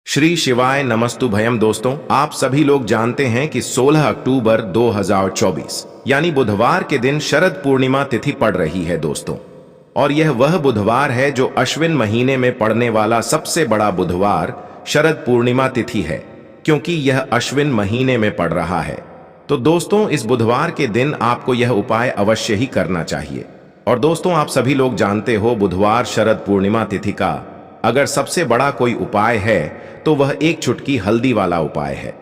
श्री शिवाय नमस्तुभयम। दोस्तों, आप सभी लोग जानते हैं कि 16 अक्टूबर 2024 यानी बुधवार के दिन शरद पूर्णिमा तिथि पड़ रही है दोस्तों। और यह वह बुधवार है जो अश्विन महीने में पड़ने वाला सबसे बड़ा बुधवार शरद पूर्णिमा तिथि है, क्योंकि यह अश्विन महीने में पड़ रहा है। तो दोस्तों, इस बुधवार के दिन आपको यह उपाय अवश्य ही करना चाहिए। और दोस्तों, आप सभी लोग जानते हो बुधवार शरद पूर्णिमा तिथि का अगर सबसे बड़ा कोई उपाय है तो वह एक चुटकी हल्दी वाला उपाय है।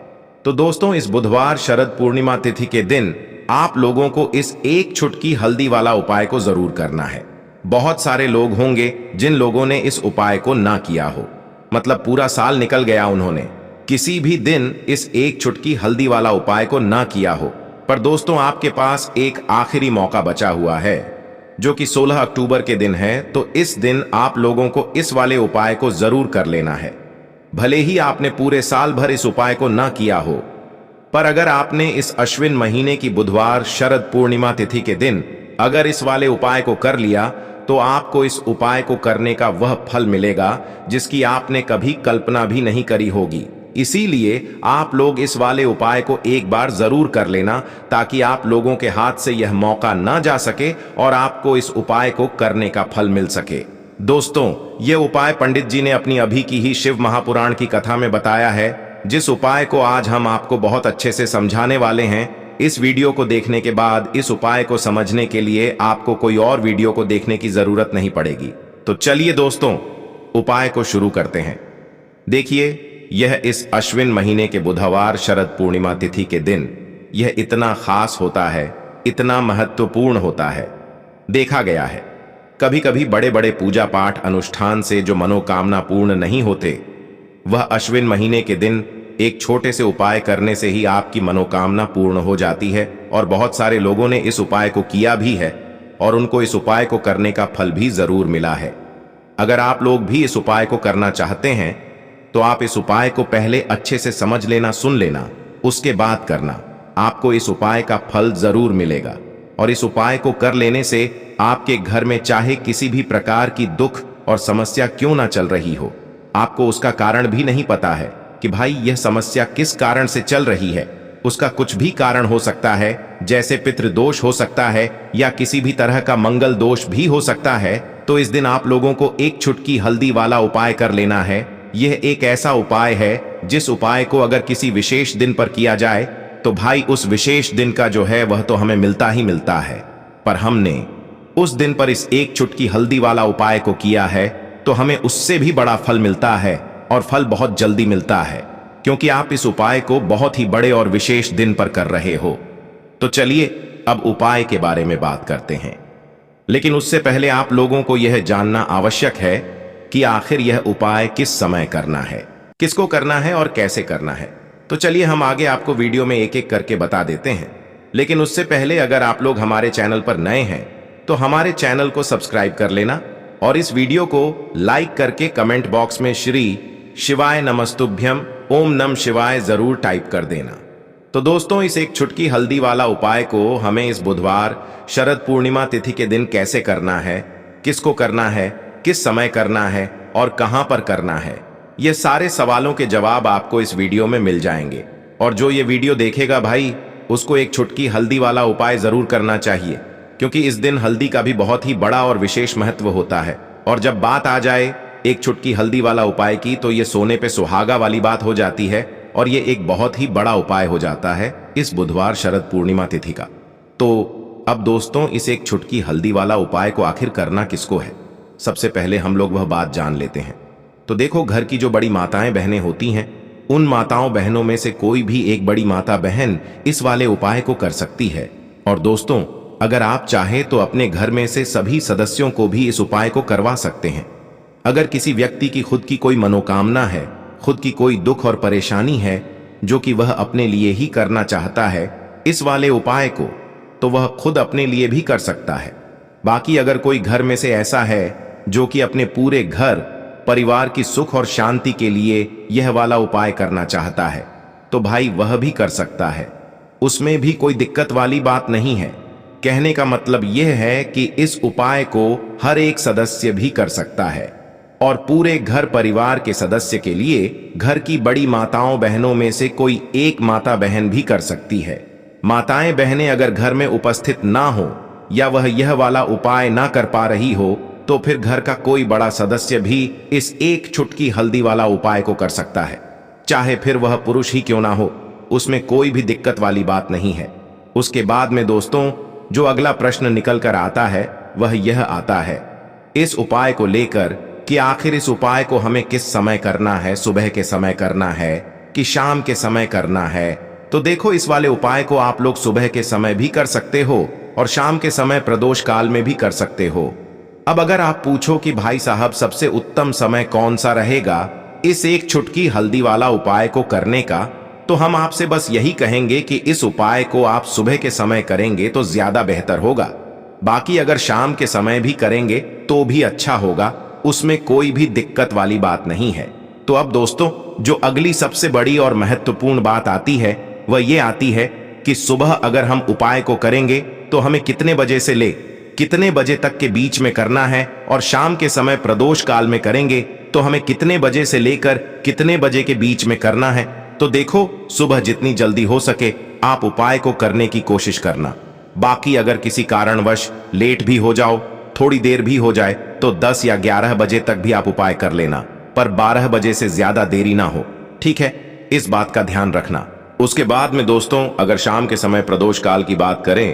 तो दोस्तों, इस बुधवार शरद पूर्णिमा तिथि के दिन आप लोगों को इस एक चुटकी हल्दी वाला उपाय को जरूर करना है। बहुत सारे लोग होंगे जिन लोगों ने इस उपाय को ना किया हो, मतलब पूरा साल निकल गया, उन्होंने किसी भी दिन इस एक चुटकी हल्दी वाला उपाय को ना किया हो। पर दोस्तों, आपके पास एक आखिरी मौका बचा हुआ है जो कि 16 अक्टूबर के दिन है। तो इस दिन आप लोगों को इस वाले उपाय को जरूर कर लेना है। भले ही आपने पूरे साल भर इस उपाय को ना किया हो, पर अगर आपने इस अश्विन महीने की बुधवार शरद पूर्णिमा तिथि के दिन अगर इस वाले उपाय को कर लिया तो आपको इस उपाय को करने का वह फल मिलेगा जिसकी आपने कभी कल्पना भी नहीं करी होगी। इसीलिए आप लोग इस वाले उपाय को एक बार जरूर कर लेना, ताकि आप लोगों के हाथ से यह मौका ना जा सके और आपको इस उपाय को करने का फल मिल सके। दोस्तों, यह उपाय पंडित जी ने अपनी अभी की ही शिव महापुराण की कथा में बताया है, जिस उपाय को आज हम आपको बहुत अच्छे से समझाने वाले हैं। इस वीडियो को देखने के बाद इस उपाय को समझने के लिए आपको कोई और वीडियो को देखने की जरूरत नहीं पड़ेगी। तो चलिए दोस्तों, उपाय को शुरू करते हैं। देखिए, यह इस अश्विन महीने के बुधवार शरद पूर्णिमा तिथि के दिन यह इतना खास होता है, इतना महत्वपूर्ण होता है। देखा गया है कभी कभी बड़े बड़े पूजा पाठ अनुष्ठान से जो मनोकामना पूर्ण नहीं होते, वह अश्विन महीने के दिन एक छोटे से उपाय करने से ही आपकी मनोकामना पूर्ण हो जाती है। और बहुत सारे लोगों ने इस उपाय को किया भी है और उनको इस उपाय को करने का फल भी जरूर मिला है। अगर आप लोग भी इस उपाय को करना चाहते हैं तो आप इस उपाय को पहले अच्छे से समझ लेना, सुन लेना, उसके बाद करना। आपको इस उपाय का फल जरूर मिलेगा। और इस उपाय को कर लेने से आपके घर में चाहे किसी भी प्रकार की दुख और समस्या क्यों ना चल रही हो, आपको उसका कारण भी नहीं पता है कि भाई यह समस्या किस कारण से चल रही है। उसका कुछ भी कारण हो सकता है, जैसे पितृदोष हो सकता है या किसी भी तरह का मंगल दोष भी हो सकता है। तो इस दिन आप लोगों को एक चुटकी हल्दी वाला उपाय कर लेना है। यह एक ऐसा उपाय है जिस उपाय को अगर किसी विशेष दिन पर किया जाए तो भाई उस विशेष दिन का जो है वह तो हमें मिलता ही मिलता है। पर हमने उस दिन पर इस एक चुटकी हल्दी वाला उपाय को किया है तो हमें उससे भी बड़ा फल मिलता है, और फल बहुत जल्दी मिलता है, क्योंकि आप इस उपाय को बहुत ही बड़े और विशेष दिन पर कर रहे हो। तो चलिए अब उपाय के बारे में बात करते हैं। लेकिन उससे पहले आप लोगों को यह जानना आवश्यक है कि आखिर यह उपाय किस समय करना है, किसको करना है और कैसे करना है। तो चलिए हम आगे आपको वीडियो में एक एक करके बता देते हैं। लेकिन उससे पहले अगर आप लोग हमारे चैनल पर नए हैं तो हमारे चैनल को सब्सक्राइब कर लेना और इस वीडियो को लाइक करके कमेंट बॉक्स में श्री शिवाय नमस्तुभ्यम ओम नम शिवाय जरूर टाइप कर देना। तो दोस्तों, इस एक चुटकी हल्दी वाला उपाय को हमें इस बुधवार शरद पूर्णिमा तिथि के दिन कैसे करना है, किसको करना है, किस समय करना है और कहां पर करना है, ये सारे सवालों के जवाब आपको इस वीडियो में मिल जाएंगे। और जो ये वीडियो देखेगा भाई, उसको एक चुटकी हल्दी वाला उपाय जरूर करना चाहिए, क्योंकि इस दिन हल्दी का भी बहुत ही बड़ा और विशेष महत्व होता है। और जब बात आ जाए एक चुटकी हल्दी वाला उपाय की, तो ये सोने पे सुहागा वाली बात हो जाती है और ये एक बहुत ही बड़ा उपाय हो जाता है इस बुधवार शरद पूर्णिमा तिथि का। तो अब दोस्तों, इस एक चुटकी हल्दी वाला उपाय को आखिर करना किसको है, सबसे पहले हम लोग वह बात जान लेते हैं। तो देखो, घर की जो बड़ी माताएं बहनें होती हैं, उन माताओं बहनों में से कोई भी एक बड़ी माता बहन इस वाले उपाय को कर सकती है। और दोस्तों, अगर आप चाहें तो अपने घर में से सभी सदस्यों को भी इस उपाय को करवा सकते हैं। अगर किसी व्यक्ति की खुद की कोई मनोकामना है, खुद की कोई दुख और परेशानी है जो कि वह अपने लिए ही करना चाहता है इस वाले उपाय को, तो वह खुद अपने लिए भी कर सकता है। बाकी अगर कोई घर में से ऐसा है जो कि अपने पूरे घर परिवार की सुख और शांति के लिए यह वाला उपाय करना चाहता है, तो भाई वह भी कर सकता है। उसमें भी कोई दिक्कत वाली बात नहीं है। कहने का मतलब यह है कि इस उपाय को हर एक सदस्य भी कर सकता है। और पूरे घर परिवार के सदस्य के लिए घर की बड़ी माताओं बहनों में से कोई एक माता बहन भी कर सकती है। माताएं बहनें अगर घर में उपस्थित ना हो या वह यह वाला उपाय ना कर पा रही हो तो फिर घर का कोई बड़ा सदस्य भी इस एक चुटकी हल्दी वाला उपाय को कर सकता है, चाहे फिर वह पुरुष ही क्यों ना हो, उसमें कोई भी दिक्कत वाली बात नहीं है। उसके बाद में दोस्तों जो अगला प्रश्न निकल कर आता है वह यह आता है इस उपाय को लेकर कि आखिर इस उपाय को हमें किस समय करना है, सुबह के समय करना है कि शाम के समय करना है। तो देखो, इस वाले उपाय को आप लोग सुबह के समय भी कर सकते हो और शाम के समय प्रदोष काल में भी कर सकते हो। अब अगर आप पूछो कि भाई साहब सबसे उत्तम समय कौन सा रहेगा इस एक चुटकी हल्दी वाला उपाय को करने का, तो हम आपसे बस यही कहेंगे कि इस उपाय को आप सुबह के समय करेंगे तो ज्यादा बेहतर होगा। बाकी अगर शाम के समय भी करेंगे तो भी अच्छा होगा, उसमें कोई भी दिक्कत वाली बात नहीं है। तो अब दोस्तों जो अगली सबसे बड़ी और महत्वपूर्ण बात आती है वह ये आती है कि सुबह अगर हम उपाय को करेंगे तो हमें कितने बजे से ले कितने बजे तक के बीच में करना है, और शाम के समय प्रदोष काल में करेंगे तो हमें कितने बजे से लेकर कितने बजे के बीच में करना है। तो देखो, सुबह जितनी जल्दी हो सके आप उपाय को करने की कोशिश करना। बाकी अगर किसी कारणवश लेट भी हो जाओ, थोड़ी देर भी हो जाए, तो 10 या 11 बजे तक भी आप उपाय कर लेना, पर 12 बजे से ज्यादा देरी ना हो, ठीक है? इस बात का ध्यान रखना। उसके बाद में दोस्तों अगर शाम के समय प्रदोष काल की बात करें,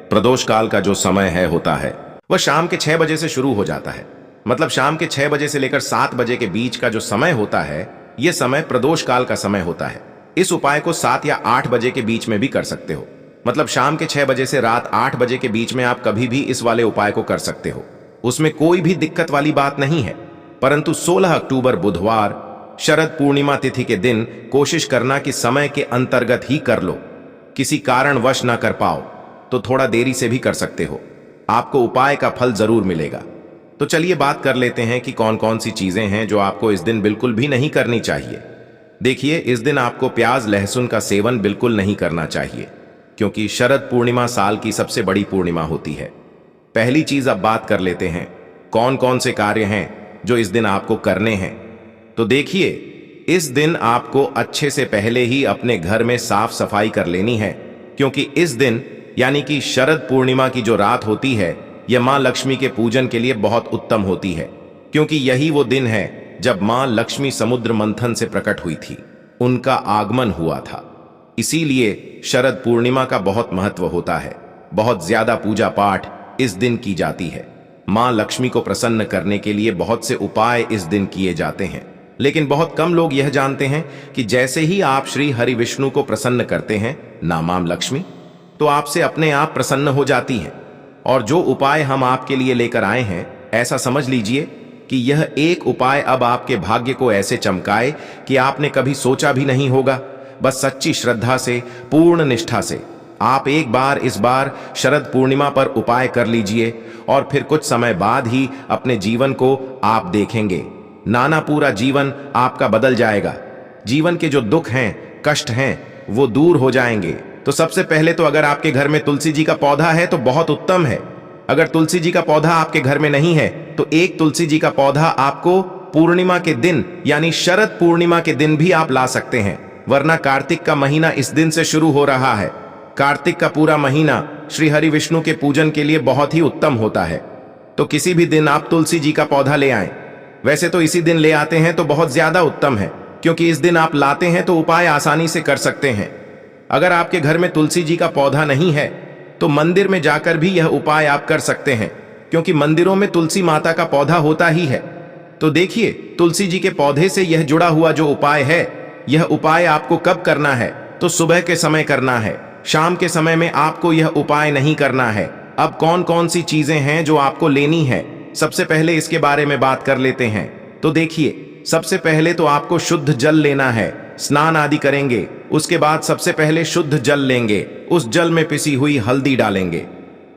प्रदोष काल का जो समय होता है वह शाम के 6 बजे से शुरू हो जाता है। मतलब शाम के 6 बजे से लेकर 7 बजे के बीच का जो समय होता है यह समय प्रदोष काल का समय होता है। इस उपाय को 7 या 8 बजे के बीच में भी कर सकते हो। मतलब शाम के 6 बजे से रात 8 बजे के बीच में आप कभी भी इस वाले उपाय को कर सकते हो, उसमें कोई भी दिक्कत वाली बात नहीं है। परंतु 16 अक्टूबर बुधवार शरद पूर्णिमा तिथि के दिन कोशिश करना कि समय के अंतर्गत ही कर लो। किसी कारणवश ना कर पाओ तो थोड़ा देरी से भी कर सकते हो, आपको उपाय का फल जरूर मिलेगा। तो चलिए बात कर लेते हैं कि कौन कौन सी चीजें हैं जो आपको इस दिन बिल्कुल भी नहीं करनी चाहिए। देखिए, इस दिन आपको प्याज लहसुन का सेवन बिल्कुल नहीं करना चाहिए, क्योंकि शरद पूर्णिमा साल की सबसे बड़ी पूर्णिमा होती है। पहली चीज अब बात कर लेते हैं कौन कौन से कार्य हैं जो इस दिन आपको करने हैं। तो देखिए, इस दिन आपको अच्छे से पहले ही अपने घर में साफ सफाई कर लेनी है, क्योंकि इस दिन यानी कि शरद पूर्णिमा की जो रात होती है यह मां लक्ष्मी के पूजन के लिए बहुत उत्तम होती है, क्योंकि यही वो दिन है जब मां लक्ष्मी समुद्र मंथन से प्रकट हुई थी, उनका आगमन हुआ था। इसीलिए शरद पूर्णिमा का बहुत महत्व होता है। बहुत ज्यादा पूजा पाठ इस दिन की जाती है। मां लक्ष्मी को प्रसन्न करने के लिए बहुत से उपाय इस दिन किए जाते हैं, लेकिन बहुत कम लोग यह जानते हैं कि जैसे ही आप श्री हरि विष्णु को प्रसन्न करते हैं ना मां लक्ष्मी, तो आपसे अपने आप प्रसन्न हो जाती हैं। और जो उपाय हम आपके लिए लेकर आए हैं, ऐसा समझ लीजिए कि यह एक उपाय अब आपके भाग्य को ऐसे चमकाए कि आपने कभी सोचा भी नहीं होगा। बस सच्ची श्रद्धा से, पूर्ण निष्ठा से आप एक बार इस बार शरद पूर्णिमा पर उपाय कर लीजिए, और फिर कुछ समय बाद ही अपने जीवन को आप देखेंगे, नाना पूरा जीवन आपका बदल जाएगा। जीवन के जो दुख हैं, कष्ट हैं, वो दूर हो जाएंगे। तो सबसे पहले तो अगर आपके घर में तुलसी जी का पौधा है तो बहुत उत्तम है। अगर तुलसी जी का पौधा आपके घर में नहीं है तो एक तुलसी जी का पौधा आपको पूर्णिमा के दिन यानी शरद पूर्णिमा के दिन भी आप ला सकते हैं, वरना कार्तिक का महीना इस दिन से शुरू हो रहा है। कार्तिक का पूरा महीना श्री हरि विष्णु के पूजन के लिए बहुत ही उत्तम होता है। तो किसी भी दिन आप तुलसी जी का पौधा ले आएं। वैसे तो इसी दिन ले आते हैं तो बहुत ज्यादा उत्तम है, क्योंकि इस दिन आप लाते हैं तो उपाय आसानी से कर सकते हैं। अगर आपके घर में तुलसी जी का पौधा नहीं है तो मंदिर में जाकर भी यह उपाय आप कर सकते हैं, क्योंकि मंदिरों में तुलसी माता का पौधा होता ही है। तो देखिए, तुलसी जी के पौधे से यह जुड़ा हुआ जो उपाय है, यह उपाय आपको कब करना है तो सुबह के समय करना है। शाम के समय में आपको यह उपाय नहीं करना है। अब कौन कौन सी चीजें हैं जो आपको लेनी है, सबसे पहले इसके बारे में बात कर लेते हैं। तो देखिए, सबसे पहले तो आपको शुद्ध जल लेना है। स्नान आदि करेंगे, उसके बाद सबसे पहले शुद्ध जल लेंगे, उस जल में पिसी हुई हल्दी डालेंगे।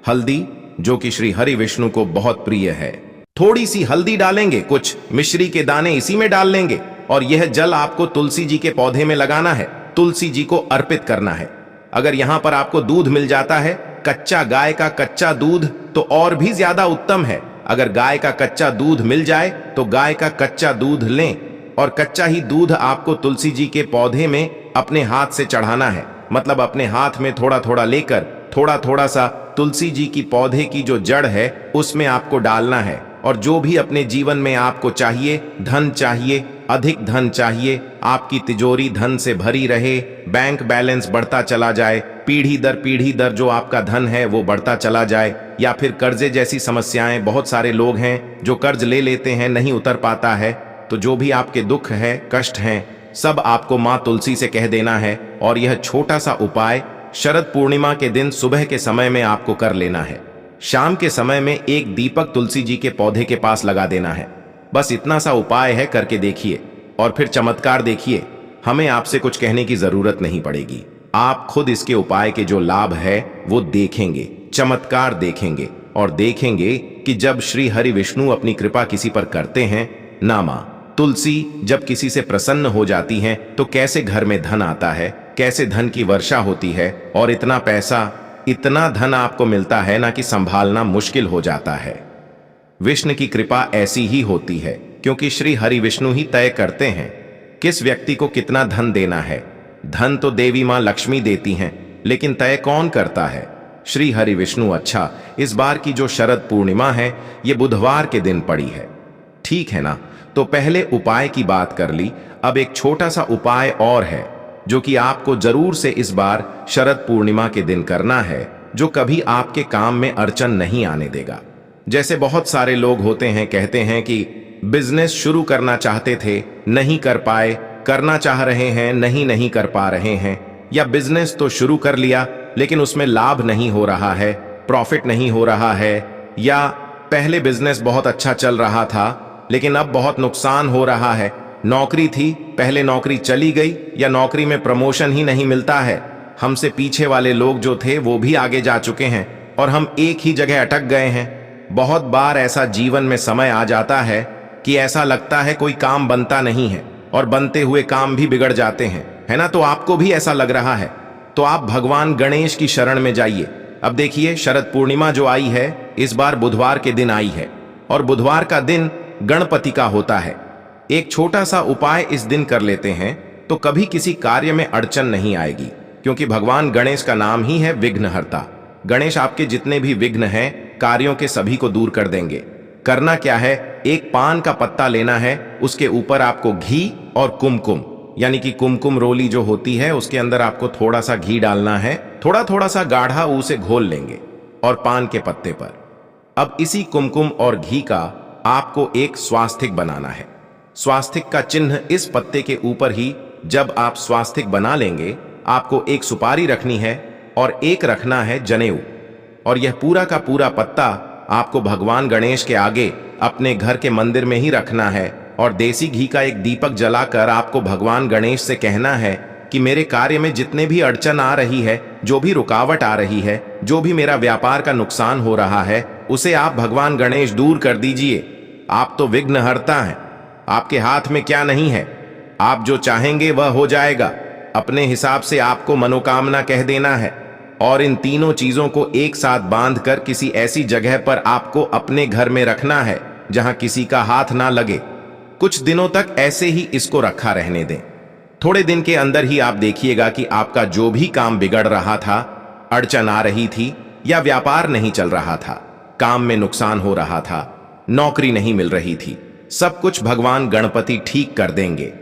हल्दी जो कि श्री हरि विष्णु को बहुत प्रिय है। थोड़ी सी हल्दी डालेंगे, कुछ मिश्री के दाने इसी में डाल लेंगे, और यह जल आपको तुलसी जी के पौधे में लगाना है, तुलसी जी को अर्पित करना है। अगर यहां पर आपको दूध मिल जाता है, कच्चा गाय का कच्चा दूध, तो और भी ज्यादा उत्तम है। अगर गाय का कच्चा दूध मिल जाए तो गाय का कच्चा दूध लें, और कच्चा ही दूध आपको तुलसी जी के पौधे में अपने हाथ से चढ़ाना है। मतलब अपने हाथ में थोड़ा थोड़ा लेकर थोड़ा थोड़ा सा तुलसी जी की पौधे की जो जड़ है उसमें आपको डालना है। और जो भी अपने जीवन में आपको चाहिए, धन चाहिए, अधिक धन चाहिए, आपकी तिजोरी धन से भरी रहे, बैंक बैलेंस बढ़ता चला जाए, पीढ़ी दर जो आपका धन है वो बढ़ता चला जाए, या फिर कर्जे जैसी समस्याएं, बहुत सारे लोग हैं जो कर्ज ले लेते हैं, नहीं उतर पाता है, तो जो भी आपके दुख है, कष्ट हैं, सब आपको माँ तुलसी से कह देना है। और यह छोटा सा उपाय शरद पूर्णिमा के दिन सुबह के समय में आपको कर लेना है। शाम के समय में एक दीपक तुलसी जी के पौधे के पास लगा देना है। बस इतना सा उपाय है, करके देखिए और फिर चमत्कार देखिए। हमें आपसे कुछ कहने की जरूरत नहीं पड़ेगी, आप खुद इसके उपाय के जो लाभ है वो देखेंगे, चमत्कार देखेंगे, और देखेंगे कि जब श्री हरि विष्णु अपनी कृपा किसी पर करते हैं ना, मां तुलसी जब किसी से प्रसन्न हो जाती हैं तो कैसे घर में धन आता है, कैसे धन की वर्षा होती है, और इतना पैसा, इतना धन आपको मिलता है ना कि संभालना मुश्किल हो जाता है। विष्णु की कृपा ऐसी ही होती है, क्योंकि श्री हरि विष्णु ही तय करते हैं किस व्यक्ति को कितना धन देना है। धन तो देवी मां लक्ष्मी देती हैं, लेकिन तय कौन करता है? श्री हरि विष्णु। अच्छा, इस बार की जो शरद पूर्णिमा है ये बुधवार के दिन पड़ी है, ठीक है ना? तो पहले उपाय की बात कर ली, अब एक छोटा सा उपाय और है जो कि आपको जरूर से इस बार शरद पूर्णिमा के दिन करना है, जो कभी आपके काम में अड़चन नहीं आने देगा। जैसे बहुत सारे लोग होते हैं, कहते हैं कि बिजनेस शुरू करना चाहते थे, नहीं कर पाए, करना चाह रहे हैं, नहीं कर पा रहे हैं, या बिजनेस तो शुरू कर लिया लेकिन उसमें लाभ नहीं हो रहा है, प्रॉफिट नहीं हो रहा है, या पहले बिजनेस बहुत अच्छा चल रहा था लेकिन अब बहुत नुकसान हो रहा है। नौकरी थी, पहले नौकरी चली गई, या नौकरी में प्रमोशन ही नहीं मिलता है। हमसे पीछे वाले लोग जो थे वो भी आगे जा चुके हैं और हम एक ही जगह अटक गए हैं। बहुत बार ऐसा जीवन में समय आ जाता है कि ऐसा लगता है कोई काम बनता नहीं है, और बनते हुए काम भी बिगड़ जाते हैं, है ना? तो आपको भी ऐसा लग रहा है तो आप भगवान गणेश की शरण में जाइए। अब देखिए, शरद पूर्णिमा जो आई है इस बार बुधवार के दिन आई है, और बुधवार का दिन गणपति का होता है। एक छोटा सा उपाय इस दिन कर लेते हैं तो कभी किसी कार्य में अड़चन नहीं आएगी, क्योंकि भगवान गणेश का नाम ही है विघ्नहर्ता। गणेश आपके जितने भी विघ्न हैं, कार्यों के सभी को दूर कर देंगे। करना क्या है, एक पान का पत्ता लेना है, उसके ऊपर आपको घी और कुमकुम, यानी कि कुमकुम रोली जो होती है उसके अंदर आपको थोड़ा सा घी डालना है, थोड़ा थोड़ा सा गाढ़ा उसे घोल लेंगे और पान के पत्ते पर। अब इसी कुमकुम और घी का आपको एक स्वास्तिक बनाना है। स्वास्तिक का चिन्ह इस पत्ते के ऊपर ही जब आप स्वास्तिक बना लेंगे, आपको एक सुपारी रखनी है और एक रखना है जनेऊ, और यह पूरा का पूरा पत्ता आपको भगवान गणेश के आगे अपने घर के मंदिर में ही रखना है, और देसी घी का एक दीपक जलाकर आपको भगवान गणेश से कहना है कि मेरे कार्य में जितने भी अड़चन आ रही है, जो भी रुकावट आ रही है, जो भी मेरा व्यापार का नुकसान हो रहा है, उसे आप भगवान गणेश दूर कर दीजिए। आप तो विघ्नहर्ता हैं, आपके हाथ में क्या नहीं है, आप जो चाहेंगे वह हो जाएगा। अपने हिसाब से आपको मनोकामना कह देना है, और इन तीनों चीजों को एक साथ बांधकर किसी ऐसी जगह पर आपको अपने घर में रखना है जहां किसी का हाथ ना लगे। कुछ दिनों तक ऐसे ही इसको रखा रहने दें। थोड़े दिन के अंदर ही आप देखिएगा कि आपका जो भी काम बिगड़ रहा था, अड़चन आ रही थी, या व्यापार नहीं चल रहा था, काम में नुकसान हो रहा था, नौकरी नहीं मिल रही थी, सब कुछ भगवान गणपति ठीक कर देंगे।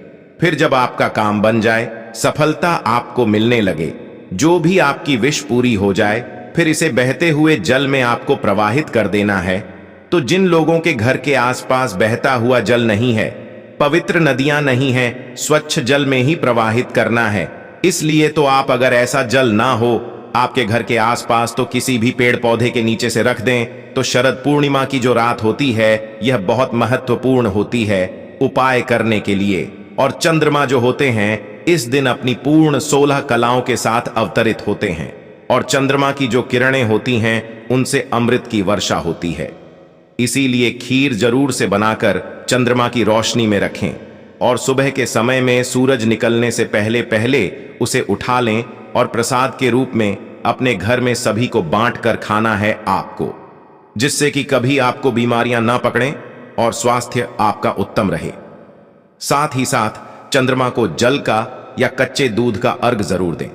फिर जब आपका काम बन जाए, सफलता आपको मिलने लगे, जो भी आपकी विश पूरी हो जाए, फिर इसे बहते हुए जल में आपको प्रवाहित कर देना है। तो जिन लोगों के घर के आसपास बहता हुआ जल नहीं है, पवित्र नदियां नहीं हैं, स्वच्छ जल में ही प्रवाहित करना है। इसलिए तो आप अगर ऐसा जल ना हो आपके घर के आसपास, तो किसी भी पेड़ पौधे के नीचे से रख दें। तो शरद पूर्णिमा की जो रात होती है यह बहुत महत्वपूर्ण होती है उपाय करने के लिए, और चंद्रमा जो होते हैं इस दिन अपनी पूर्ण 16 कलाओं के साथ अवतरित होते हैं, और चंद्रमा की जो किरणें होती हैं उनसे अमृत की वर्षा होती है। इसीलिए खीर जरूर से बनाकर चंद्रमा की रोशनी में रखें, और सुबह के समय में सूरज निकलने से पहले पहले उसे उठा लें, और प्रसाद के रूप में अपने घर में सभी को बांट कर खाना है आपको। जिससे कि कभी आपको बीमारियां ना पकड़ें और स्वास्थ्य आपका उत्तम रहे। साथ ही साथ चंद्रमा को जल का या कच्चे दूध का अर्घ जरूर दें,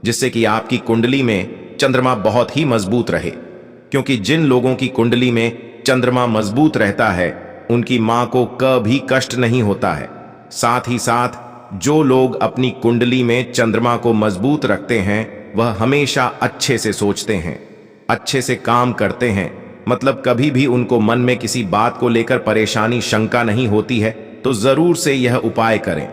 जिससे कि आपकी कुंडली में चंद्रमा बहुत ही मजबूत रहे, क्योंकि जिन लोगों की कुंडली में चंद्रमा मजबूत रहता है उनकी मां को कभी कष्ट नहीं होता है। साथ ही साथ जो लोग अपनी कुंडली में चंद्रमा को मजबूत रखते हैं वह हमेशा अच्छे से सोचते हैं, अच्छे से काम करते हैं, मतलब कभी भी उनको मन में किसी बात को लेकर परेशानी शंका नहीं होती है। तो जरूर से यह उपाय करें,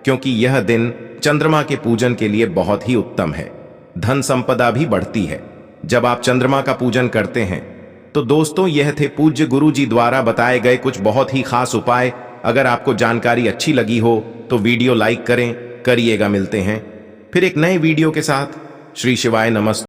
क्योंकि यह दिन चंद्रमा के पूजन के लिए बहुत ही उत्तम है। धन संपदा भी बढ़ती है जब आप चंद्रमा का पूजन करते हैं। तो दोस्तों, यह थे पूज्य गुरु जी द्वारा बताए गए कुछ बहुत ही खास उपाय। अगर आपको जानकारी अच्छी लगी हो तो वीडियो लाइक करिएगा। मिलते हैं फिर एक नए वीडियो के साथ। श्री शिवाय नमस्ते।